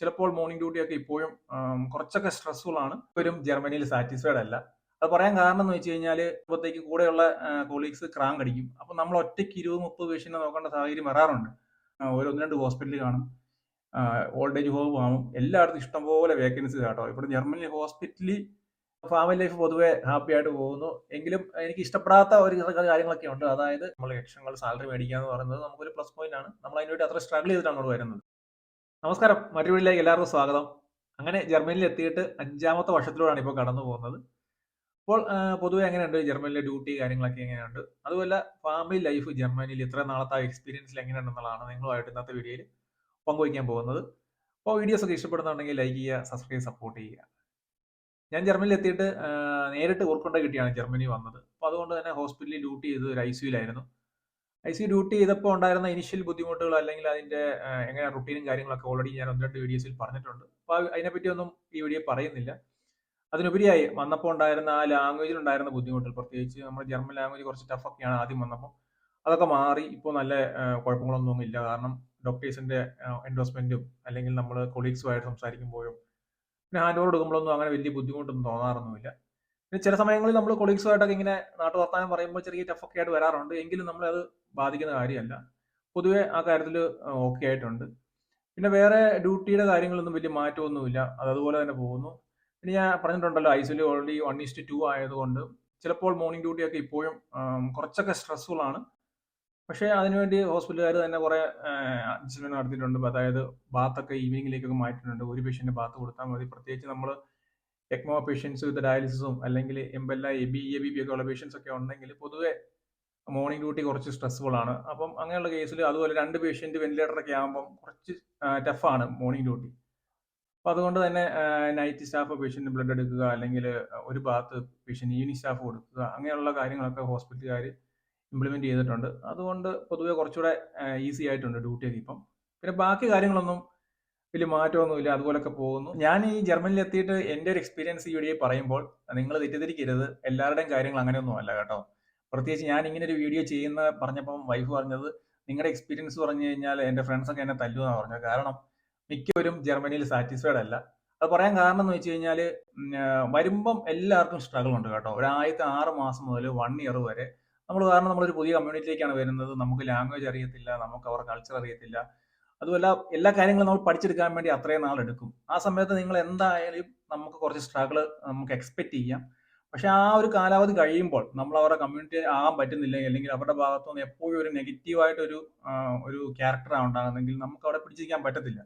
ചിലപ്പോൾ മോർണിംഗ് ഡ്യൂട്ടിയൊക്കെ ഇപ്പോഴും കുറച്ചൊക്കെ സ്ട്രെസ്ഫുൾ ആണ്. ഇപ്പോഴും ജർമ്മനിയിൽ സാറ്റിസ്ഫൈഡ് അല്ല. അത് പറയാൻ കാരണം എന്ന് വെച്ച് കഴിഞ്ഞാൽ ഇപ്പോഴത്തേക്ക് കൂടെയുള്ള കൊളീഗ്സ് ക്രാങ്ക് അടിക്കും. അപ്പം നമ്മൾ ഒറ്റയ്ക്ക് 20-30 പേഷ്യന്റിനെ നോക്കേണ്ട സാഹചര്യം വരാറുണ്ട്. ഒരു 1-2 ഹോസ്പിറ്റൽ കാണും, ഓൾഡ് ഏജ് ഹോം കാണും, എല്ലായിടത്തും ഇഷ്ടംപോലെ വേക്കൻസി കേട്ടോ. ഇവിടെ ജർമ്മനി ഹോസ്പിറ്റലിൽ ഫാമിലി ലൈഫ് പൊതുവെ ഹാപ്പി ആയിട്ട് പോകുന്നു. എങ്കിലും എനിക്ക് ഇഷ്ടപ്പെടാത്ത ഒരു കാര്യങ്ങളൊക്കെ ഉണ്ട്. അതായത് നമ്മൾ ലക്ഷങ്ങൾ സാലറി മേടിക്കുക എന്ന് പറയുന്നത് നമുക്കൊരു പ്ലസ് പോയിന്റ് ആണ്. നമ്മൾ അതിന് വേണ്ടി അത്ര സ്ട്രഗിൾ ചെയ്തിട്ടാണ് അങ്ങോട്ട് വരുന്നത്. നമസ്കാരം, മറ്റൊരു വീട്ടിലേക്ക് എല്ലാവർക്കും സ്വാഗതം. അങ്ങനെ ജർമ്മനിയിൽ എത്തിയിട്ട് 5ാമത്തെ വർഷത്തിലൂടെയാണ് ഇപ്പോൾ കടന്നു പോകുന്നത്. അപ്പോൾ പൊതുവെ എങ്ങനെയുണ്ട് ജർമ്മനിയിലെ ഡ്യൂട്ടി കാര്യങ്ങളൊക്കെ എങ്ങനെയുണ്ട്, അതുപോലെ ഫാമിലി ലൈഫ് ജർമ്മനിയിൽ ഇത്ര നാളത്തെ എക്സ്പീരിയൻസിൽ എങ്ങനെയുണ്ടെന്നുള്ളതാണ് നിങ്ങളുമായിട്ട് ഇന്നത്തെ വീഡിയോയിൽ പങ്കുവയ്ക്കാൻ പോകുന്നത്. അപ്പോൾ വീഡിയോസ് ഒക്കെ ഇഷ്ടപ്പെടുന്നുണ്ടെങ്കിൽ ലൈക്ക് ചെയ്യുക, സബ്സ്ക്രൈബ്, സപ്പോർട്ട് ചെയ്യുക. ഞാൻ ജർമ്മനിയിൽ എത്തിയിട്ട് നേരിട്ട് ഊർക്കൊണ്ട കിട്ടിയാണ് ജർമ്മനി വന്നത്. അപ്പോൾ അതുകൊണ്ട് തന്നെ ഹോസ്പിറ്റലിൽ ഡ്യൂട്ടി ചെയ്തത് ഒരു ICUയിലായിരുന്നു. ICU ഡ്യൂട്ടി ചെയ്തപ്പോൾ ഉണ്ടായിരുന്ന ഇനിഷ്യൽ ബുദ്ധിമുട്ടുകൾ അല്ലെങ്കിൽ അതിന്റെ എങ്ങനെ റുട്ടീനും കാര്യങ്ങളൊക്കെ ഓൾറെഡി ഞാൻ 1-2 വീഡിയോസിൽ പറഞ്ഞിട്ടുണ്ട്. അപ്പോൾ അതിനെപ്പറ്റിയൊന്നും ഈ വീഡിയോ പറയുന്നില്ല. അതിനുപരിയായി വന്നപ്പോൾ ഉണ്ടായിരുന്ന ആ ലാംഗ്വേജിൽ ഉണ്ടായിരുന്ന ബുദ്ധിമുട്ടുകൾ, പ്രത്യേകിച്ച് നമ്മുടെ ജർമ്മൻ ലാംഗ്വേജ് കുറച്ച് ടഫൊക്കെയാണ് ആദ്യം വന്നപ്പോൾ. അതൊക്കെ മാറി ഇപ്പോൾ നല്ല കുഴപ്പങ്ങളൊന്നും ഇല്ല. കാരണം ഡോക്ടേഴ്സിന്റെ എൻഡോസ്മെന്റും അല്ലെങ്കിൽ നമ്മൾ കൊളീഗ്സുമായിട്ട് സംസാരിക്കുമ്പോഴും പിന്നെ ഹാൻഡ് ഓവർ എടുക്കുമ്പോഴൊന്നും അങ്ങനെ വലിയ ബുദ്ധിമുട്ടൊന്നും തോന്നാറൊന്നുമില്ല. പിന്നെ ചില സമയങ്ങളിൽ നമ്മൾ കൊളീഗ്സുമായിട്ടൊക്കെ ഇങ്ങനെ നാട്ടു വർത്താനം പറയുമ്പോൾ ചെറിയ ടഫൊക്കെ ആയിട്ട് വരാറുണ്ട്. എങ്കിലും നമ്മളത് ബാധിക്കുന്ന കാര്യമല്ല. പൊതുവെ ആ കാര്യത്തിൽ ഓക്കെ ആയിട്ടുണ്ട്. പിന്നെ വേറെ ഡ്യൂട്ടിയുടെ കാര്യങ്ങളൊന്നും വലിയ മാറ്റമൊന്നുമില്ല. അതുപോലെ തന്നെ പോകുന്നു. പിന്നെ ഞാൻ പറഞ്ഞിട്ടുണ്ടല്ലോ, ICU ഓൾറെഡി 1:2 ആയതുകൊണ്ട് ചിലപ്പോൾ മോർണിംഗ് ഡ്യൂട്ടിയൊക്കെ ഇപ്പോഴും കുറച്ചൊക്കെ സ്ട്രെസ്ഫുൾ ആണ്. പക്ഷേ അതിനുവേണ്ടി ഹോസ്പിറ്റലുകാർ തന്നെ കുറെ അഡ്ജസ്റ്റ്മെന്റ് നടത്തിയിട്ടുണ്ട്. അതായത് ബാത്തൊക്കെ ഈവനിങ്ങിലേക്കൊക്കെ മാറ്റിയിട്ടുണ്ട്. ഒരു പേഷ്യന്റ് ബാത്ത് കൊടുത്താൽ മതി. പ്രത്യേകിച്ച് നമ്മൾ എക്മോ പേഷ്യൻസ് വിത്ത് ഡയാലിസിസും അല്ലെങ്കിൽ എംബെല്ല, എബി, ABP ഒക്കെ ഉള്ള പേഷ്യൻസ് ഒക്കെ ഉണ്ടെങ്കിൽ പൊതുവെ മോർണിംഗ് ഡ്യൂട്ടി കുറച്ച് സ്ട്രെസ്ഫുൾ ആണ്. അപ്പം അങ്ങനെയുള്ള കേസിൽ അതുപോലെ 2 പേഷ്യന്റ് വെന്റിലേറ്ററൊക്കെ ആകുമ്പം കുറച്ച് ടഫാണ് മോർണിംഗ് ഡ്യൂട്ടി. അപ്പോൾ അതുകൊണ്ട് തന്നെ നൈറ്റ് സ്റ്റാഫ് പേഷ്യന്റ് ബ്ലഡ് എടുക്കുക, അല്ലെങ്കിൽ ഒരു ബാത്ത് പേഷ്യന്റ് ഈവനിങ് സ്റ്റാഫ് കൊടുക്കുക, അങ്ങനെയുള്ള കാര്യങ്ങളൊക്കെ ഹോസ്പിറ്റലുകാർ ഇംപ്ലിമെന്റ് ചെയ്തിട്ടുണ്ട്. അതുകൊണ്ട് പൊതുവെ കുറച്ചുകൂടെ ഈസി ആയിട്ടുണ്ട് ഡ്യൂട്ടിയൊക്കെ ഇപ്പം. പിന്നെ ബാക്കി കാര്യങ്ങളൊന്നും വലിയ മാറ്റമൊന്നുമില്ല, അതുപോലൊക്കെ പോകുന്നു. ഞാൻ ഈ ജർമ്മനിയിൽ എത്തിയിട്ട് എൻ്റെ ഒരു എക്സ്പീരിയൻസ് ഈ വീഡിയോ പറയുമ്പോൾ നിങ്ങൾ തെറ്റിദ്ധരിക്കരുത്. എല്ലാവരുടെയും കാര്യങ്ങൾ അങ്ങനെയൊന്നും അല്ല കേട്ടോ. പ്രത്യേകിച്ച് ഞാൻ ഇങ്ങനെ ഒരു വീഡിയോ ചെയ്യുന്ന പറഞ്ഞപ്പം വൈഫ് പറഞ്ഞത്, നിങ്ങളുടെ എക്സ്പീരിയൻസ് പറഞ്ഞു കഴിഞ്ഞാൽ എൻ്റെ ഫ്രണ്ട്സൊക്കെ എന്നെ തല്ലുമെന്നാണ് പറഞ്ഞത്. കാരണം മിക്കവരും ജർമ്മനിയിൽ സാറ്റിസ്ഫൈഡ് അല്ല. അത് പറയാൻ കാരണം എന്ന് വെച്ച് കഴിഞ്ഞാൽ വരുമ്പം എല്ലാവർക്കും സ്ട്രഗിൾ ഉണ്ട് കേട്ടോ. ഒരു ആദ്യത്തെ 6 മാസം മുതൽ 1 ഇയർ വരെ കാരണം നമ്മളൊരു പുതിയ കമ്മ്യൂണിറ്റിയിലേക്കാണ് വരുന്നത്. നമുക്ക് ലാംഗ്വേജ് അറിയത്തില്ല, നമുക്ക് അവരുടെ കൾച്ചർ അറിയത്തില്ല. അതുമല്ല, എല്ലാ കാര്യങ്ങളും നമ്മൾ പഠിച്ചെടുക്കാൻ വേണ്ടി അത്രയും നാളെടുക്കും. ആ സമയത്ത് നിങ്ങൾ എന്തായാലും നമുക്ക് കുറച്ച് സ്ട്രഗിൾ നമുക്ക് എക്സ്പെക്ട് ചെയ്യാം. പക്ഷെ ആ ഒരു കാലാവധി കഴിയുമ്പോൾ നമ്മൾ അവരുടെ കമ്മ്യൂണിറ്റി ആകാൻ പറ്റുന്നില്ലെങ്കിൽ, അല്ലെങ്കിൽ അവരുടെ ഭാഗത്തുനിന്ന് എപ്പോഴും ഒരു നെഗറ്റീവായിട്ടൊരു ഒരു ക്യാരക്ടറാണ് ഉണ്ടാകുന്നെങ്കിൽ നമുക്ക് അവിടെ പിടിച്ചിരിക്കാൻ പറ്റത്തില്ല.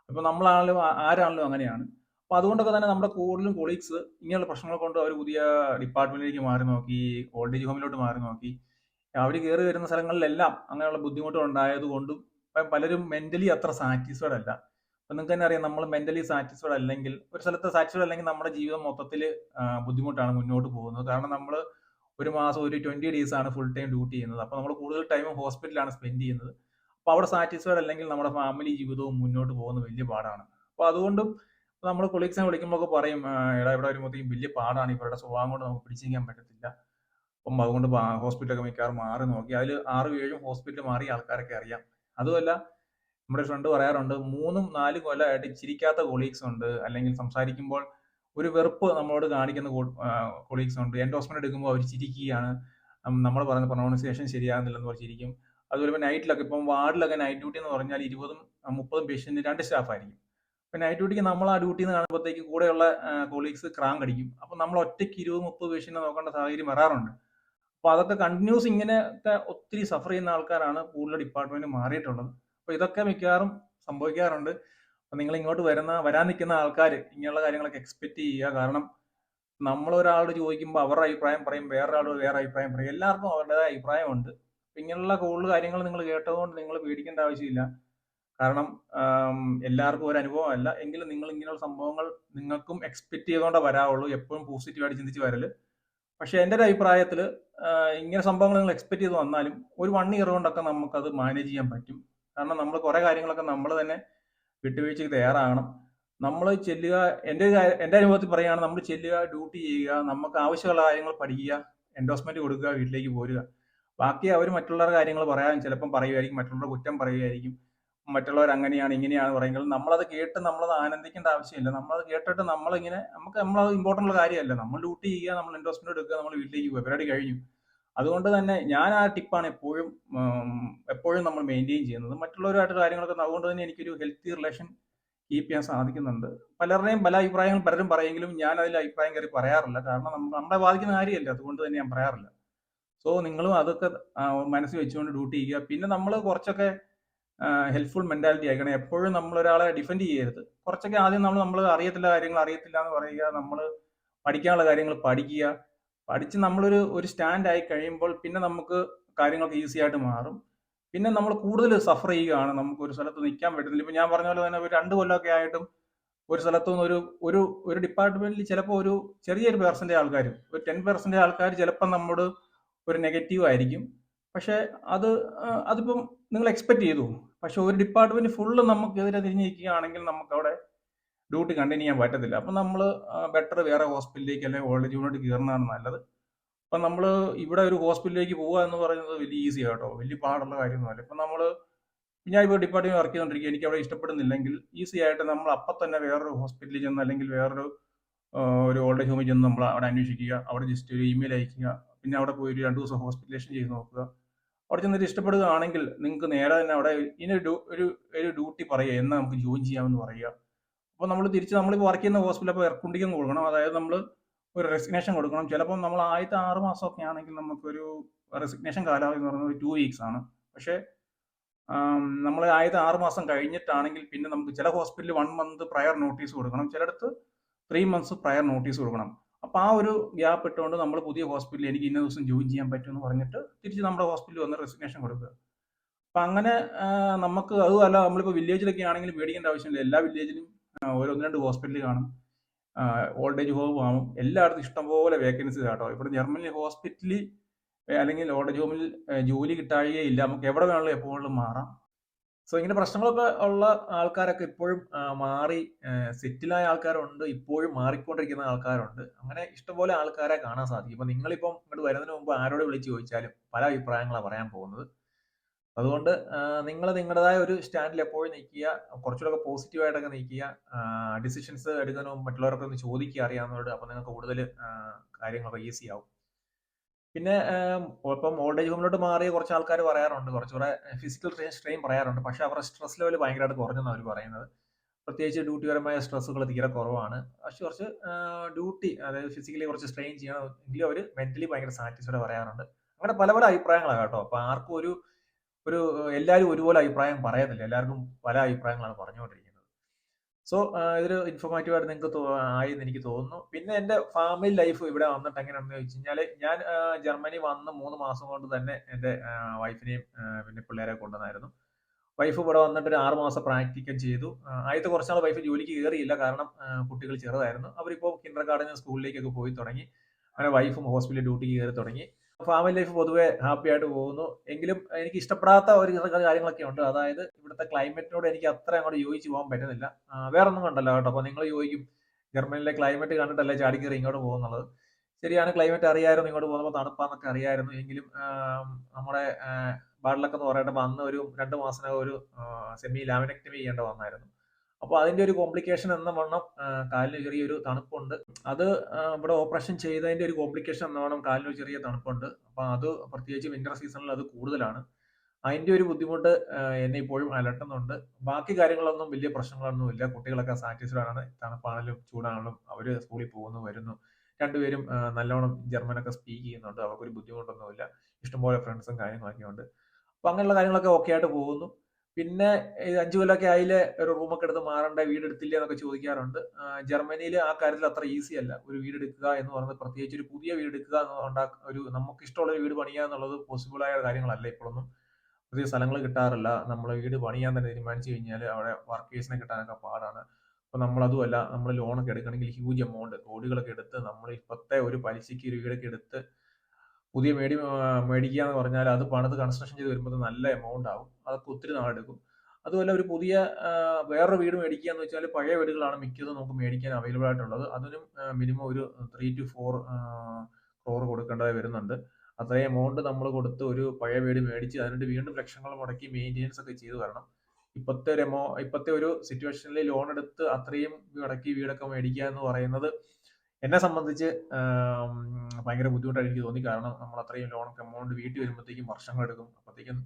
അപ്പൊ നമ്മളാണെങ്കിലും ആരാണെങ്കിലും അങ്ങനെയാണ്. അപ്പൊ അതുകൊണ്ടൊക്കെ തന്നെ നമ്മുടെ കൂടുതലും കൊളീഗ്സ് ഇങ്ങനെയുള്ള പ്രശ്നങ്ങൾ കൊണ്ട് അവർ പുതിയ ഡിപ്പാർട്ട്മെന്റിലേക്ക് മാറി നോക്കി, ഓൾഡ് ഏജ് ഹോമിലോട്ട് മാറി നോക്കി. അവർ കയറി വരുന്ന സ്ഥലങ്ങളിലെല്ലാം അങ്ങനെയുള്ള ബുദ്ധിമുട്ടുകൾ ഉണ്ടായത് കൊണ്ടും പലരും മെന്റലി അത്ര സാറ്റിസ്ഫൈഡ് അല്ല. അപ്പൊ നിങ്ങൾക്ക് തന്നെ അറിയാം, നമ്മൾ മെന്റലി സാറ്റിസ്ഫൈഡ് അല്ലെങ്കിൽ ഒരു സ്ഥലത്ത് സാറ്റിസ്ഫൈഡ് അല്ലെങ്കിൽ നമ്മുടെ ജീവിതം മൊത്തത്തിൽ ബുദ്ധിമുട്ടാണ് മുന്നോട്ട് പോകുന്നത്. കാരണം നമ്മൾ ഒരു മാസം ഒരു 20 ഡേയ്സ് ആണ് ഫുൾ ടൈം ഡ്യൂട്ടി ചെയ്യുന്നത്. അപ്പൊ നമ്മൾ കൂടുതൽ ടൈം ഹോസ്പിറ്റലിലാണ് സ്പെൻഡ് ചെയ്യുന്നത്. അപ്പൊ അവിടെ സാറ്റിസ്ഫൈഡ് അല്ലെങ്കിൽ നമ്മുടെ ഫാമിലി ജീവിതവും മുന്നോട്ട് പോകുന്നത് വലിയ പാടാണ്. അപ്പൊ അതുകൊണ്ടും നമ്മൾ കൊളീഗ്സിനെ വിളിക്കുമ്പോൾ പറയും, എടാ ഇവിടെ വരുമ്പോഴത്തേക്കും വലിയ പാടാണ്, ഇവരുടെ സ്വഭാവം കൊണ്ട് നമുക്ക് പിടിച്ചിരിക്കാൻ പറ്റത്തില്ല. അപ്പം അതുകൊണ്ട് ഹോസ്പിറ്റലൊക്കെ മിക്കവാറും മാറി നോക്കി. അതിൽ 6-7 ഹോസ്പിറ്റൽ മാറിയ ആൾക്കാരൊക്കെ അറിയാം. അതുമല്ല, നമ്മുടെ ഫ്രണ്ട് പറയാറുണ്ട്, 3-4 കൊല്ലമായിട്ട് ചിരിക്കാത്ത കൊളീഗ്സ് ഉണ്ട്, അല്ലെങ്കിൽ സംസാരിക്കുമ്പോൾ ഒരു വെറുപ്പ് നമ്മളോട് കാണിക്കുന്ന കൊളീഗ്സ് ഉണ്ട്. എൻഡോസ്മെന്റ് എടുക്കുമ്പോൾ അവർ ചിരിക്കുകയാണ്, നമ്മൾ പറയുന്ന പ്രൊണൗൺസിയേഷൻ ശരിയാകുന്നില്ലെന്ന് പറഞ്ഞ് ചിരിക്കും. അതുപോലെ നൈറ്റിലൊക്കെ ഇപ്പം വാർഡിലൊക്കെ നൈറ്റ് ഡ്യൂട്ടി എന്ന് പറഞ്ഞാൽ 20-30 പേഷ്യന്റ് 2 സ്റ്റാഫ് ആയിരിക്കും. അപ്പൊ നൈറ്റ് ഡ്യൂട്ടിക്ക് നമ്മൾ ആ ഡ്യൂട്ടി എന്ന് കാണുമ്പോഴത്തേക്ക് കൂടെയുള്ള കൊളീഗ്സ് ക്രാങ്ക് അടിക്കും. അപ്പൊ നമ്മൾ ഒറ്റയ്ക്ക് 20-30 പേഷ്യന്റിനെ നോക്കേണ്ട സാഹചര്യം വരാറുണ്ട്. അപ്പൊ അതൊക്കെ കണ്ടിന്യൂസ് ഇങ്ങനെയൊക്കെ ഒത്തിരി സഫർ ചെയ്യുന്ന ആൾക്കാരാണ് കൂടുതൽ ഡിപ്പാർട്ട്മെന്റ് മാറിയിട്ടുള്ളത്. അപ്പൊ ഇതൊക്കെ മിക്കവാറും സംഭവിക്കാറുണ്ട്. അപ്പൊ നിങ്ങൾ ഇങ്ങോട്ട് വരാൻ നിൽക്കുന്ന ആൾക്കാർ ഇങ്ങനെയുള്ള കാര്യങ്ങളൊക്കെ എക്സ്പെക്ട് ചെയ്യുക. കാരണം നമ്മൾ ഒരാളോട് ചോദിക്കുമ്പോൾ അവരുടെ അഭിപ്രായം പറയും, വേറൊരാളോട് വേറെ അഭിപ്രായം പറയും. എല്ലാവർക്കും അവരുടേതായ അഭിപ്രായമുണ്ട്. ഇങ്ങനെയുള്ള കൂടുതൽ കാര്യങ്ങൾ നിങ്ങൾ കേട്ടതുകൊണ്ട് നിങ്ങൾ പേടിക്കേണ്ട ആവശ്യമില്ല. കാരണം എല്ലാവർക്കും ഒരു അനുഭവമല്ല. എങ്കിലും നിങ്ങൾ ഇങ്ങനെയുള്ള സംഭവങ്ങൾ നിങ്ങൾക്കും എക്സ്പെക്ട് ചെയ്തുകൊണ്ടേ വരാവുള്ളൂ. എപ്പോഴും പോസിറ്റീവായിട്ട് ചിന്തിച്ച് വരല്. പക്ഷെ എൻ്റെ ഒരു അഭിപ്രായത്തിൽ ഇങ്ങനെ സംഭവങ്ങൾ നിങ്ങൾ എക്സ്പെക്ട് ചെയ്ത് വന്നാലും ഒരു 1 ഇയർ കൊണ്ടൊക്കെ നമുക്കത് മാനേജ് ചെയ്യാൻ പറ്റും. കാരണം നമ്മൾ കുറെ കാര്യങ്ങളൊക്കെ നമ്മൾ തന്നെ വിട്ടുവീഴ്ചയ്ക്ക് തയ്യാറാകണം. നമ്മൾ ചെല്ലുക, എൻ്റെ അനുഭവത്തിൽ പറയുകയാണ്, നമ്മൾ ചെല്ലുക, ഡ്യൂട്ടി ചെയ്യുക, നമുക്ക് ആവശ്യമുള്ള കാര്യങ്ങൾ പഠിക്കുക, എൻഡോസ്മെന്റ് കൊടുക്കുക, വീട്ടിലേക്ക് പോരുക. ബാക്കി അവർ മറ്റുള്ളവരുടെ കാര്യങ്ങൾ പറയാൻ ചിലപ്പം പറയുമായിരിക്കും, മറ്റുള്ളവരുടെ കുറ്റം പറയുമായിരിക്കും. മറ്റുള്ളവർ അങ്ങനെയാണ് ഇങ്ങനെയാണ് പറയുന്നത്. നമ്മളത് കേട്ട് നമ്മളത് ആനന്ദിക്കേണ്ട ആവശ്യമില്ല. നമ്മളത് കേട്ടിട്ട് നമ്മളത് ഇമ്പോർട്ടൻ്റ് ഉള്ള കാര്യമല്ല. നമ്മൾ ഡ്യൂട്ടി ചെയ്യുക, നമ്മൾ ഇൻവെസ്റ്റ്മെന്റ് എടുക്കുക, നമ്മൾ വീട്ടിലേക്ക് പോകുക, പരിപാടി കഴിഞ്ഞു. അതുകൊണ്ട് തന്നെ ഞാൻ ആ ടിപ്പാണ് എപ്പോഴും നമ്മൾ മെയിൻറ്റെയിൻ ചെയ്യുന്നത്. മറ്റുള്ളവരുമായിട്ട് കാര്യങ്ങളൊക്കെ അതുകൊണ്ട് തന്നെ എനിക്കൊരു ഹെൽത്തി റിലേഷൻ കീപ്പ് ചെയ്യാൻ സാധിക്കുന്നുണ്ട്. പലരുടെയും പല അഭിപ്രായങ്ങൾ പലരും പറയെങ്കിലും ഞാൻ അതിൽ അഭിപ്രായം കയറി പറയാറില്ല. കാരണം നമ്മളെ ബാധിക്കുന്ന കാര്യമല്ല. അതുകൊണ്ട് തന്നെ ഞാൻ പറയാറില്ല. സോ നിങ്ങളും അതൊക്കെ മനസ്സിൽ വെച്ചുകൊണ്ട് ഡ്യൂട്ടി ചെയ്യുക. പിന്നെ നമ്മൾ കുറച്ചൊക്കെ ഹെൽപ്ഫുൾ മെന്റാലിറ്റി ആയിരിക്കണം. എപ്പോഴും നമ്മൾ ഒരാളെ ഡിഫെൻഡ് ചെയ്യരുത്. കുറച്ചൊക്കെ ആദ്യം നമ്മൾ അറിയത്തില്ല കാര്യങ്ങൾ അറിയത്തില്ല എന്ന് പറയുക, നമ്മൾ പഠിക്കാനുള്ള കാര്യങ്ങൾ പഠിക്കുക. പഠിച്ച് ഒരു സ്റ്റാൻഡ് ആയി കഴിയുമ്പോൾ പിന്നെ നമുക്ക് കാര്യങ്ങളൊക്കെ ഈസി ആയിട്ട് മാറും. പിന്നെ നമ്മൾ കൂടുതൽ സഫർ ചെയ്യുകയാണ്, നമുക്ക് ഒരു സ്ഥലത്ത് നിൽക്കാൻ പറ്റുന്നില്ല. ഇപ്പൊ ഞാൻ പറഞ്ഞ പോലെ തന്നെ ഒരു 2 കൊല്ലമൊക്കെ ആയിട്ടും ഒരു സ്ഥലത്തു നിന്ന് ഒരു ഒരു ഡിപ്പാർട്ട്മെന്റിൽ ചിലപ്പോൾ ഒരു ചെറിയൊരു പെർസെന്റ് ആൾക്കാർ, ഒരു 10% ആൾക്കാർ ചിലപ്പോൾ നമ്മോട് ഒരു നെഗറ്റീവ് ആയിരിക്കും. പക്ഷെ അതിപ്പം നിങ്ങൾ എക്സ്പെക്ട് ചെയ്തു. പക്ഷെ ഒരു ഡിപ്പാർട്ട്മെന്റ് ഫുള്ള് നമുക്കെതിരെ തിരിഞ്ഞിരിക്കുകയാണെങ്കിൽ നമുക്ക് അവിടെ ഡ്യൂട്ടി കണ്ടിന്യൂ ചെയ്യാൻ പറ്റത്തില്ല. അപ്പം നമ്മൾ ബെറ്റർ വേറെ ഹോസ്പിറ്റലിലേക്ക് അല്ലെങ്കിൽ ഓൾഡ് ഏജ് ഹോമിലോട്ട് കയറുന്നതാണ് നല്ലത്. അപ്പം നമ്മൾ ഇവിടെ ഒരു ഹോസ്പിറ്റലിലേക്ക് പോവുക എന്ന് പറയുന്നത് വലിയ ഈസി കേട്ടോ, വലിയ പാടുള്ള കാര്യമൊന്നുമല്ല. ഇപ്പം ഞാൻ ഇപ്പോൾ ഡിപ്പാർട്ട്മെന്റ് വർക്ക് ചെയ്തുകൊണ്ടിരിക്കുക, എനിക്ക് അവിടെ ഇഷ്ടപ്പെടുന്നില്ലെങ്കിൽ ഈസി ആയിട്ട് നമ്മൾ അപ്പം തന്നെ വേറൊരു ഹോസ്പിറ്റലിൽ ചെന്ന് അല്ലെങ്കിൽ ഒരു ഓൾഡ് ഏജ് ഹോമിൽ ചെന്ന് നമ്മൾ അവിടെ അന്വേഷിക്കുക, അവിടെ ജസ്റ്റ് ഒരു ഇമെയിൽ അയക്കുക, പിന്നെ അവിടെ പോയി ഒരു 2 ദിവസം ഹോസ്പിറ്റലേഷൻ ചെയ്ത് നോക്കുക. അവിടെ ചെന്നിട്ട് ഇഷ്ടപ്പെടുകയാണെങ്കിൽ നിങ്ങൾക്ക് നേരെ തന്നെ അവിടെ ഒരു ഡ്യൂട്ടി പറയുക, എന്നാൽ നമുക്ക് ജോയിൻ ചെയ്യാമെന്ന് പറയുക. അപ്പോൾ നമ്മളിപ്പോൾ വർക്ക് ചെയ്യുന്ന ഹോസ്പിറ്റലിൽ അപ്പോൾ ഇറക്കുണ്ടിക്കും കൊടുക്കണം. അതായത് നമ്മൾ ഒരു റെസിഗ്നേഷൻ കൊടുക്കണം. ചിലപ്പോൾ നമ്മൾ ആദ്യത്തെ 6 മാസമൊക്കെ ആണെങ്കിൽ നമുക്കൊരു റെസിഗ്നേഷൻ കാലാവധി എന്ന് പറയുന്നത് 2 വീക്സ് ആണ്. പക്ഷേ നമ്മൾ ആദ്യത്തെ 6 മാസം കഴിഞ്ഞിട്ടാണെങ്കിൽ പിന്നെ നമുക്ക് ചില ഹോസ്പിറ്റലിൽ 1 മന്ത് പ്രയർ നോട്ടീസ് കൊടുക്കണം, ചിലയിടത്ത് 3 മന്ത്സ് പ്രയർ നോട്ടീസ് കൊടുക്കണം. അപ്പോൾ ആ ഒരു ഗ്യാപ്പ് ഇട്ടുകൊണ്ട് നമ്മൾ പുതിയ ഹോസ്പിറ്റലിൽ എനിക്ക് ഇന്ന ദിവസം ജോയിൻ ചെയ്യാൻ പറ്റുമെന്ന് പറഞ്ഞിട്ട് തിരിച്ച് നമ്മുടെ ഹോസ്പിറ്റലിൽ വന്ന് റെസിഗ്നേഷൻ കൊടുക്കുക. അപ്പം അങ്ങനെ നമുക്ക് അതുമല്ല, നമ്മളിപ്പോൾ വില്ലേജിലൊക്കെ ആണെങ്കിൽ പേടിക്കേണ്ട ആവശ്യമില്ല. എല്ലാ വില്ലേജിലും ഒരു 1-2 ഹോസ്പിറ്റൽ കാണും, ഓൾഡ് ഏജ് ഹോം കാണും. എല്ലായിടത്തും ഇഷ്ടംപോലെ വേക്കൻസി കേട്ടോ. ഇവിടെ ജർമ്മനി ഹോസ്പിറ്റലിൽ അല്ലെങ്കിൽ ഓൾഡ് ഏജ് ഹോമിൽ ജോലി കിട്ടാഴികയില്ല. നമുക്ക് എവിടെ വേണമെങ്കിലും എപ്പോഴും മാറാം. സോ ഇങ്ങനെ പ്രശ്നങ്ങളൊക്കെ ഉള്ള ആൾക്കാരൊക്കെ ഇപ്പോഴും മാറി സെറ്റിലായ ആൾക്കാരുണ്ട്, ഇപ്പോഴും മാറിക്കൊണ്ടിരിക്കുന്ന ആൾക്കാരുണ്ട്. അങ്ങനെ ഇഷ്ടംപോലെ ആൾക്കാരെ കാണാൻ സാധിക്കും. ഇപ്പൊ നിങ്ങളിപ്പം ഇങ്ങോട്ട് വരുന്നതിന് മുമ്പ് ആരോട് വിളിച്ച് ചോദിച്ചാലും പല അഭിപ്രായങ്ങളാണ് പറയാൻ പോകുന്നത്. അതുകൊണ്ട് നിങ്ങൾ നിങ്ങളുടേതായ ഒരു സ്റ്റാൻഡിൽ എപ്പോഴും നിൽക്കുക, കുറച്ചുകൂടെ പോസിറ്റീവായിട്ടൊക്കെ നിൽക്കുക. ഡിസിഷൻസ് എടുക്കുന്നതിന് മുമ്പ് മറ്റുള്ളവരൊക്കെ ഒന്ന് ചോദിക്കുക അറിയാവുന്നവരോട്. അപ്പോൾ നിങ്ങൾക്ക് കൂടുതൽ കാര്യങ്ങളൊക്കെ ഈസി ആവും. പിന്നെ ഇപ്പം ഓൾഡ് ഏജ് ഹോമിലോട്ട് മാറിയ കുറച്ച് ആൾക്കാർ പറയാറുണ്ട്, കുറച്ചുകൂടെ ഫിസിക്കൽ സ്ട്രെയിൻ പറയാറുണ്ട്. പക്ഷെ അവരുടെ സ്ട്രെസ് ലെവൽ ഭയങ്കരമായിട്ട് കുറഞ്ഞെന്നാണ് അവർ പറയുന്നത്. പ്രത്യേകിച്ച് ഡ്യൂട്ടിപരമായ സ്ട്രെസ്സുകൾ തീരെ കുറവാണ്. പക്ഷെ കുറച്ച് ഡ്യൂട്ടി, അതായത് ഫിസിക്കലി കുറച്ച് സ്ട്രെയിൻ ചെയ്യണം എങ്കിലും അവർ മെന്റലി ഭയങ്കര സാറ്റിസ്ഫൈഡ് പറയാറുണ്ട്. അങ്ങനെ പല പല അഭിപ്രായങ്ങളാണ് കേട്ടോ. അപ്പോൾ ആർക്കും ഒരു എല്ലാവരും ഒരുപോലെ അഭിപ്രായം പറയത്തില്ല. എല്ലാവർക്കും പല അഭിപ്രായങ്ങളാണ് പറഞ്ഞുകൊണ്ടിരിക്കുന്നത്. സോ ഇതൊരു ഇൻഫോർമേറ്റീവ് ആയിട്ട് നിങ്ങൾക്ക് ആയി എന്ന് എനിക്ക് തോന്നുന്നു. പിന്നെ എൻ്റെ ഫാമിലി ലൈഫ് ഇവിടെ വന്നിട്ട് എങ്ങനെയാണെന്ന് ചോദിച്ചു കഴിഞ്ഞാൽ, ഞാൻ ജർമ്മനി വന്ന് 3 മാസം കൊണ്ട് തന്നെ എൻ്റെ വൈഫിനെയും പിന്നെ പിള്ളേരെ കൊണ്ടുവന്നായിരുന്നു. വൈഫ് ഇവിടെ വന്നിട്ട് ഒരു 6 മാസം പ്രാക്ടിക്കൽ ചെയ്തു. ആദ്യത്തെ കുറച്ചാൾ വൈഫ് ജോലിക്ക് കയറിയില്ല, കാരണം കുട്ടികൾ ചെറുതായിരുന്നു. അവരിപ്പോൾ കിൻഡർ ഗാർഡൻ സ്കൂളിലേക്കൊക്കെ പോയി തുടങ്ങി. അങ്ങനെ വൈഫും ഹോസ്പിറ്റലിൽ ഡ്യൂട്ടിക്ക് കയറി തുടങ്ങി. ഫാമിലി ലൈഫ് പൊതുവെ ഹാപ്പി ആയിട്ട് പോകുന്നു. എങ്കിലും എനിക്ക് ഇഷ്ടപ്പെടാത്ത ഒരു കാര്യങ്ങളൊക്കെ ഉണ്ട്. അതായത് ഇവിടുത്തെ ക്ലൈമറ്റിനോട് എനിക്ക് അത്ര അങ്ങോട്ട് യോജിച്ച് പോകാൻ പറ്റുന്നില്ല. വേറൊന്നും കണ്ടല്ലോ കേട്ടോ. അപ്പോൾ നിങ്ങൾ ചോദിക്കും, ജർമ്മനിയിലെ ക്ലൈമറ്റ് കണ്ടിട്ടല്ലേ ചാടിക്കയറി ഇങ്ങോട്ട് പോകുന്നുള്ളത്. ശരിയാണ്, ക്ലൈമറ്റ് അറിയായിരുന്നു, ഇങ്ങോട്ട് പോകുമ്പോൾ തണുപ്പാന്നൊക്കെ അറിയായിരുന്നു. എങ്കിലും നമ്മുടെ ബാഡ്ലക്ക് എന്ന് പറയട്ടെ, അന്ന് ഒരു 2 മാസത്തിനകം ഒരു സെമി ലാമിനെക്ടമി ചെയ്യേണ്ട വന്നായിരുന്നു. അപ്പോൾ അതിന്റെ ഒരു കോംപ്ലിക്കേഷൻ എന്ന വണ്ണം കാലിന് ചെറിയൊരു തണുപ്പുണ്ട്. അത് ഇവിടെ ഓപ്പറേഷൻ ചെയ്തതിന്റെ ഒരു കോംപ്ലിക്കേഷൻ എന്ന വണ്ണം കാലിന് ചെറിയ തണുപ്പുണ്ട്. അപ്പോൾ അത് പ്രത്യേകിച്ച് വിന്റർ സീസണിൽ അത് കൂടുതലാണ്. അതിന്റെ ഒരു ബുദ്ധിമുട്ട് എന്നെ ഇപ്പോഴും അലട്ടുന്നുണ്ട്. ബാക്കി കാര്യങ്ങളൊന്നും വലിയ പ്രശ്നങ്ങളൊന്നുമില്ല. കുട്ടികളൊക്കെ സാറ്റിസ്ഫൈഡ് ആണ്. തണുപ്പാണെങ്കിലും ചൂടാണെങ്കിലും അവർ സ്കൂളിൽ പോകുന്നു വരുന്നു. രണ്ടുപേരും നല്ലോണം ജർമ്മനൊക്കെ സ്പീക്ക് ചെയ്യുന്നുണ്ട്. അവർക്കൊരു ബുദ്ധിമുട്ടൊന്നുമില്ല. ഇഷ്ടംപോലെ ഫ്രണ്ട്സും കാര്യങ്ങളൊക്കെ ഉണ്ട്. അപ്പോൾ അങ്ങനെയുള്ള കാര്യങ്ങളൊക്കെ ഓക്കെ ആയിട്ട് പോകുന്നു. പിന്നെ 5 കൊല്ലമൊക്കെ ആയില്ലേ ഒരു റൂമൊക്കെ എടുത്ത് മാറണ്ടേ, വീട് എടുത്തില്ലേ എന്നൊക്കെ ചോദിക്കാറുണ്ട്. ജർമ്മനിയിൽ ആ കാര്യത്തിൽ അത്ര ഈസി അല്ല. ഒരു വീട് എടുക്കുക എന്ന് പറയുന്നത്, പ്രത്യേകിച്ച് ഒരു പുതിയ വീട് എടുക്കുക നമുക്ക് ഇഷ്ടമുള്ള ഒരു വീട് പണിയുക എന്നുള്ളത് പോസിബിൾ ആയ കാര്യങ്ങളല്ല. ഇപ്പോഴൊന്നും പുതിയ സ്ഥലങ്ങൾ കിട്ടാറില്ല. നമ്മൾ വീട് പണിയാൻ തന്നെ തീരുമാനിച്ചു കഴിഞ്ഞാൽ അവിടെ വർക്കേഴ്സിനെ കിട്ടാനൊക്കെ പാടാണ്. അപ്പോൾ നമ്മളതുമല്ല, നമ്മൾ ലോണൊക്കെ എടുക്കണമെങ്കിൽ ഹ്യൂജ് എമൗണ്ട് കോടികളൊക്കെ എടുത്ത് നമ്മൾ ഇപ്പോഴത്തെ ഒരു പലിശയ്ക്ക് ഒരു വീടൊക്കെ എടുത്ത് പുതിയ മേടിക്കുക എന്ന് പറഞ്ഞാൽ അത് പണിത് കൺസ്ട്രക്ഷൻ ചെയ്ത് വരുമ്പോൾ നല്ല എമൗണ്ട് ആവും. അതൊക്കെ ഒത്തിരി നാളെടുക്കും. അതുമല്ല, ഒരു പുതിയ വേറൊരു വീട് മേടിക്കുക എന്ന് വെച്ചാൽ പഴയ വീടുകളാണ് മിക്കതും നമുക്ക് മേടിക്കാൻ അവൈലബിൾ ആയിട്ടുള്ളത്. അതിനും മിനിമം ഒരു 3 to 4 crore കൊടുക്കേണ്ടതായി വരുന്നുണ്ട്. അത്രയും എമൗണ്ട് നമ്മൾ കൊടുത്ത് ഒരു പഴയ വീട് മേടിച്ച് അതിനുവേണ്ടി വീണ്ടും ലക്ഷങ്ങൾ മുടക്കി മെയിൻ്റെനൻസ് ഒക്കെ ചെയ്തു വരണം. ഇപ്പോഴത്തെ ഒരു സിറ്റുവേഷനിൽ ലോൺ എടുത്ത് അത്രയും അടക്കി വീടൊക്കെ മേടിക്കുക എന്ന് പറയുന്നത് എന്നെ സംബന്ധിച്ച് ഭയങ്കര ബുദ്ധിമുട്ടായിട്ട് എനിക്ക് തോന്നി. കാരണം നമ്മൾ അത്രയും ലോണൊക്കെ എമൗണ്ട് വീട്ടിൽ വരുമ്പോഴത്തേക്കും വർഷങ്ങളെടുക്കും. അപ്പോഴത്തേക്കും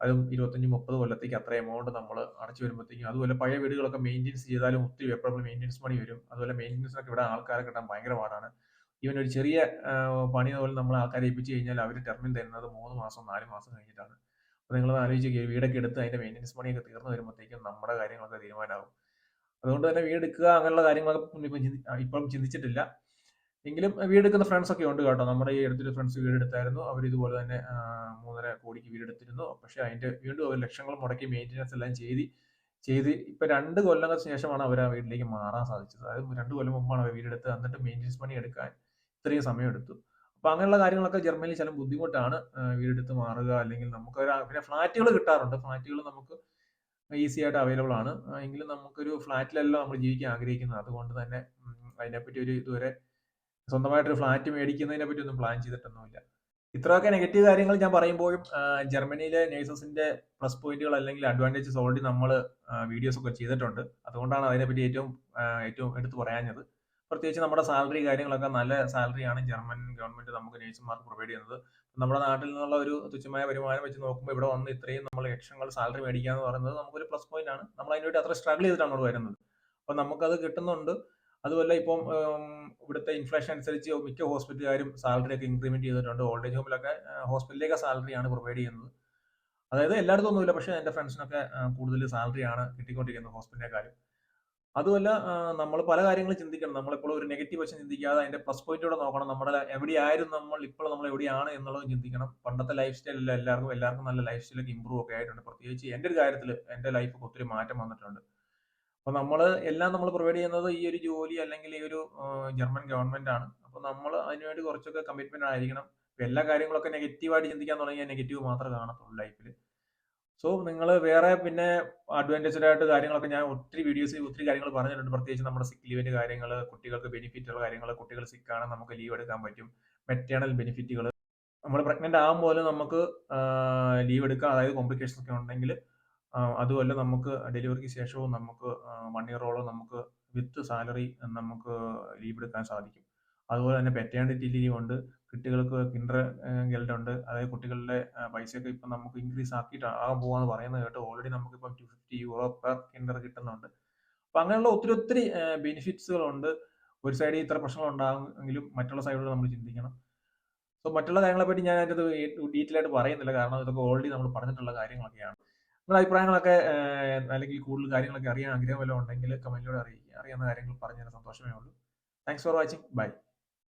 അതും 25-30 കൊല്ലത്തേക്ക് അത്ര എമൗണ്ട് നമ്മൾ അടച്ചു വരുമ്പോഴത്തേക്കും, അതുപോലെ പഴയ വീടുകളൊക്കെ മെയിൻ്റെനൻസ് ചെയ്താലും ഒത്തിരി എപ്പോഴും മെയിൻ്റെനൻസ് പണി വരും. അതുപോലെ മെയിൻ്റെനൻസിനൊക്കെ ഇവിടെ ആൾക്കാരെ കിട്ടാൻ ഭയങ്കര പാടാണ്. ഈവൻ ഒരു ചെറിയ പണി പോലും നമ്മൾ ആൾക്കാരെ ഏൽപ്പിച്ച് കഴിഞ്ഞാൽ അവർ ടെർമിൻ തരുന്നത് 3 മാസം 4 മാസം കഴിഞ്ഞിട്ടാണ്. അപ്പോൾ നിങ്ങളൊന്ന് ആലോചിച്ച് വീടൊക്കെ എടുത്ത് അതിൻ്റെ മെയിൻ്റെനൻസ് പണിയൊക്കെ തീർന്നു വരുമ്പോഴത്തേക്കും നമ്മുടെ കാര്യങ്ങളൊക്കെ തീരുമാനമാകും. അതുകൊണ്ട് തന്നെ വീടെടുക്കുക അങ്ങനെയുള്ള കാര്യങ്ങളൊക്കെ ഇപ്പം ചിന്തിച്ചിട്ടില്ല. എങ്കിലും വീടെടുക്കുന്ന ഫ്രണ്ട്സൊക്കെ ഉണ്ട് കേട്ടോ. നമ്മുടെ ഈ അടുത്തൊരു ഫ്രണ്ട്സ് വീടെടുത്തായിരുന്നു. അവർ ഇതുപോലെ തന്നെ 3.5 കോടിക്ക് വീടെടുത്തിരുന്നു. പക്ഷേ അതിൻ്റെ വീണ്ടും അവർ ലക്ഷങ്ങൾ മുടക്കി മെയിൻ്റെനൻസ് എല്ലാം ചെയ്ത് ഇപ്പം 2 കൊല്ലങ്ങൾക്ക് ശേഷമാണ് അവർ ആ വീട്ടിലേക്ക് മാറാൻ സാധിച്ചത്. അതായത് 2 കൊല്ലം മുമ്പാണ് അവർ വീടെടുത്തത്. എന്നിട്ട് മെയിൻ്റെനൻസ് പണി എടുക്കാൻ ഇത്രയും സമയം എടുത്തു. അപ്പോൾ അങ്ങനെയുള്ള കാര്യങ്ങളൊക്കെ ജർമ്മനിയിൽ ചില ബുദ്ധിമുട്ടാണ്. വീടെടുത്ത് മാറുക, അല്ലെങ്കിൽ നമുക്ക് പിന്നെ ഫ്ലാറ്റുകൾ കിട്ടാറുണ്ട്. ഫ്ലാറ്റുകൾ നമുക്ക് ഈസി ആയിട്ട് അവൈലബിൾ ആണ്. എങ്കിലും നമുക്കൊരു ഫ്ലാറ്റിലല്ല നമ്മൾ ജീവിക്കാൻ ആഗ്രഹിക്കുന്നത്. അതുകൊണ്ട് തന്നെ അതിനെപ്പറ്റി ഇതുവരെ സ്വന്തമായിട്ടൊരു ഫ്ലാറ്റ് മേടിക്കുന്നതിനെ പറ്റി ഒന്നും പ്ലാൻ ചെയ്തിട്ടൊന്നുമില്ല. ഇത്രയൊക്കെ നെഗറ്റീവ് കാര്യങ്ങൾ ഞാൻ പറയുമ്പോഴും ജർമ്മനിയിലെ നേഴ്സസിന്റെ പ്ലസ് പോയിന്റുകൾ അല്ലെങ്കിൽ അഡ്വാൻറ്റേജസ് ഓൾറെഡി നമ്മൾ വീഡിയോസ് ഒക്കെ ചെയ്തിട്ടുണ്ട്. അതുകൊണ്ടാണ് അതിനെപ്പറ്റി ഏറ്റവും എടുത്തു പറയാഞ്ഞത്. പ്രത്യേകിച്ച് നമ്മുടെ സാലറി കാര്യങ്ങളൊക്കെ നല്ല സാലറിയാണ് ജർമ്മൻ ഗവൺമെന്റ് നമുക്ക് നേഴ്സുമാർക്ക് പ്രൊവൈഡ് ചെയ്യുന്നത്. നമ്മുടെ നാട്ടിൽ നിന്നുള്ള ഒരു തുച്ഛമായ വരുമാനം വെച്ച് നോക്കുമ്പോൾ ഇവിടെ വന്ന് ഇത്രയും നമ്മൾ ലക്ഷങ്ങൾ സാലറി മേടിക്കുക എന്ന് പറയുന്നത് നമുക്കൊരു പ്ലസ് പോയിന്റ് ആണ്. നമ്മൾ അതിനുവേണ്ടി അത്ര സ്ട്രഗിൾ ചെയ്തിട്ടാണ് നമ്മൾ വരുന്നത്. അപ്പം നമുക്കത് കിട്ടുന്നുണ്ട്. അതുമല്ല ഇപ്പം ഇവിടുത്തെ ഇൻഫ്ലേഷൻ അനുസരിച്ച് മിക്ക ഹോസ്പിറ്റലുകാരും സാലറി ഒക്കെ ഇൻക്രിമെന്റ് ചെയ്തിട്ടുണ്ട്. ഓൾഡ് ഏജ് ഹോമിലൊക്കെ ഹോസ്പിറ്റലിലേക്ക് സാലറിയാണ് പ്രൊവൈഡ് ചെയ്യുന്നത്. അതായത് എല്ലായിടത്തും ഒന്നുമില്ല, പക്ഷേ എൻ്റെ ഫ്രണ്ട്സിനൊക്കെ കൂടുതൽ സാലറിയാണ് കിട്ടിക്കൊണ്ടിരിക്കുന്നത് ഹോസ്പിറ്റലിനെക്കാളും. അതുമല്ല നമ്മൾ പല കാര്യങ്ങളും ചിന്തിക്കണം. നമ്മളെപ്പോഴും ഒരു നെഗറ്റീവ് വശം ചിന്തിക്കാതെ അതിന്റെ പ്ലസ് പോയിന്റോടെ നോക്കണം. നമ്മുടെ എവിടെയായിരുന്നു ഇപ്പോൾ നമ്മൾ എവിടെയാണ് എന്നുള്ളത് ചിന്തിക്കണം. പണ്ടത്തെ ലൈഫ് സ്റ്റൈൽ അല്ല എല്ലാവർക്കും നല്ല ലൈഫ് സ്റ്റൈലൊക്കെ ഇമ്പ്രൂവ് ഒക്കെ ആയിട്ടുണ്ട്. പ്രത്യേകിച്ച് എൻ്റെ ഒരു കാര്യത്തിൽ എൻ്റെ ലൈഫ് ഒത്തിരി മാറ്റം വന്നിട്ടുണ്ട്. അപ്പോൾ എല്ലാം നമ്മൾ പ്രൊവൈഡ് ചെയ്യുന്നത് ഈ ഒരു ജോലി അല്ലെങ്കിൽ ഈ ഒരു ജർമ്മൻ ഗവൺമെന്റ് ആണ്. അപ്പോൾ നമ്മൾ അതിനുവേണ്ടി കുറച്ചൊക്കെ കമ്മിറ്റ്മെന്റ് ആയിരിക്കണം. എല്ലാ കാര്യങ്ങളൊക്കെ നെഗറ്റീവായിട്ട് ചിന്തിക്കാൻ തുടങ്ങിയാൽ നെഗറ്റീവ് മാത്രമേ കാണത്തുള്ളൂ ലൈഫിൽ. സോ നിങ്ങൾ വേറെ പിന്നെ അഡ്വാൻറ്റേജഡ് ആയിട്ട് കാര്യങ്ങളൊക്കെ ഞാൻ ഒത്തിരി കാര്യങ്ങൾ പറഞ്ഞിട്ടുണ്ട്. പ്രത്യേകിച്ച് നമ്മുടെ സിക്ക് ലീവിന്റെ കാര്യങ്ങൾ, കുട്ടികൾക്ക് ബെനിഫിറ്റ് ഉള്ള കാര്യങ്ങൾ, കുട്ടികൾ സിക്കാണ് നമുക്ക് ലീവ് എടുക്കാൻ പറ്റും, മെറ്റേണൽ ബെനിഫിറ്റുകൾ, നമ്മൾ പ്രഗ്നന്റ് ആകുമ്പോൾ നമുക്ക് ലീവ് എടുക്കാം. അതായത് കോംപ്ലിക്കേഷൻസ് ഒക്കെ ഉണ്ടെങ്കിൽ അതുമല്ല നമുക്ക് ഡെലിവറിക്ക് ശേഷവും നമുക്ക് 1 ഇയറോളം നമുക്ക് വിത്ത് സാലറി നമുക്ക് ലീവ് എടുക്കാൻ സാധിക്കും. അതുപോലെ തന്നെ പെറ്റേണിറ്റി ലീവ് ഉണ്ട്, കുട്ടികൾക്ക് കിൻഡർ ഗെൽഡ് ഉണ്ട്. അതായത് കുട്ടികളുടെ പൈസയൊക്കെ ഇപ്പം നമുക്ക് ഇൻക്രീസ് ആക്കിയിട്ട് ആകാൻ പോകാന്ന് പറയുന്നത് കേട്ടോ. ഓൾറെഡി നമുക്കിപ്പം €250 പെർ കിൻഡർ കിട്ടുന്നുണ്ട്. അപ്പം അങ്ങനെയുള്ള ഒത്തിരി ബെനിഫിറ്റ്സുകളുണ്ട്. ഒരു സൈഡിൽ ഇത്ര പ്രശ്നങ്ങൾ ഉണ്ടാകുമെങ്കിലും മറ്റുള്ള സൈഡിൽ നമ്മൾ ചിന്തിക്കണം. സോ മറ്റുള്ള കാര്യങ്ങളെപ്പറ്റി ഞാൻ അതിൻ്റെ ഡീറ്റെയിൽ ആയിട്ട് പറയുന്നില്ല, കാരണം ഇതൊക്കെ ഓൾറെഡി നമ്മൾ പറഞ്ഞിട്ടുള്ള കാര്യങ്ങളൊക്കെയാണ്. നിങ്ങളുടെ അഭിപ്രായങ്ങളൊക്കെ അല്ലെങ്കിൽ കൂടുതൽ കാര്യങ്ങളൊക്കെ അറിയാൻ ആഗ്രഹം വല്ലതും ഉണ്ടെങ്കിൽ കമന്റിലൂടെ അറിയിക്കുക. അറിയാവുന്ന കാര്യങ്ങൾ പറഞ്ഞതിന് സന്തോഷമേ ഉള്ളൂ. Thanks for watching. ബൈ.